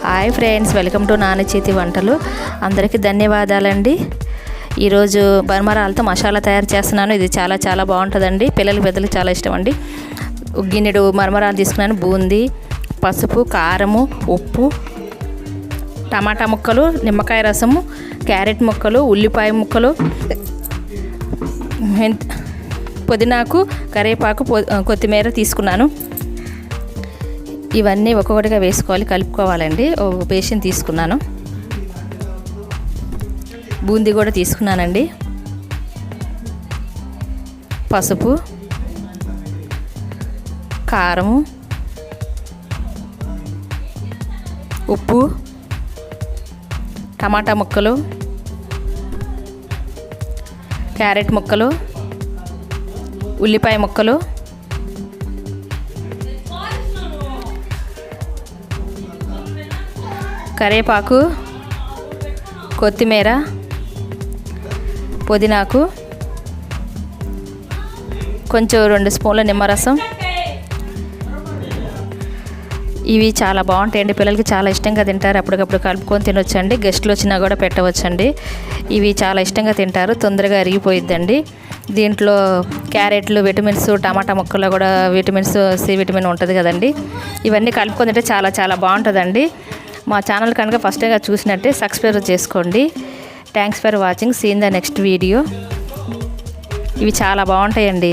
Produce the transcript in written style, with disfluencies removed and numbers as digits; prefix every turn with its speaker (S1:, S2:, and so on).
S1: Hi friends, welcome to నాన్న చేతి వంటలు. అందరికీ ధన్యవాదాలండి. ఈరోజు మరమరాలతో మసాలా తయారు చేస్తున్నాను. ఇది చాలా చాలా బాగుంటుందండి. పిల్లలకి పెద్దలకు చాలా ఇష్టం అండి. గిన్నెడు మరమరాలు తీసుకున్నాను. బూందీ, పసుపు, కారము, ఉప్పు, టమాటా ముక్కలు, నిమ్మకాయ రసము, క్యారెట్ ముక్కలు, ఉల్లిపాయ ముక్కలు, పుదీనాకు, కరివేపాకు, కొత్తిమీర తీసుకున్నాను. ఇవన్నీ ఒక్కొక్కటిగా వేసుకోవాలి, కలుపుకోవాలండి. ఒక బేసిన్ తీసుకున్నాను. బూందీ కూడా తీసుకున్నానండి. పసుపు, కారము, ఉప్పు, టమాటా ముక్కలు, క్యారెట్ ముక్కలు, ఉల్లిపాయ ముక్కలు, కరివేపాకు, కొత్తిమీర, పుదీనాకు, కొంచెం 2 స్పూన్ల నిమ్మరసం. ఇవి చాలా బాగుంటాయండి. పిల్లలకి చాలా ఇష్టంగా తింటారు. అప్పటికప్పుడు కలుపుకొని తినొచ్చండి. గెస్ట్లు వచ్చినా కూడా పెట్టవచ్చండి. ఇవి చాలా ఇష్టంగా తింటారు. తొందరగా అరిగిపోయిద్దండి. దీంట్లో క్యారెట్లు, విటమిన్స్, టమాటా ముక్కల్లో కూడా విటమిన్స్, సి విటమిన్ ఉంటుంది కదండి. ఇవన్నీ కలుపుకొని తింటే చాలా చాలా బాగుంటుందండి. మా ఛానల్ కనుక ఫస్ట్ టైంగా చూసినట్టే సబ్స్క్రైబ్ చేసుకోండి. Thanks for watching. See in the next video. ఇవి చాలా బాగుంటాయండి.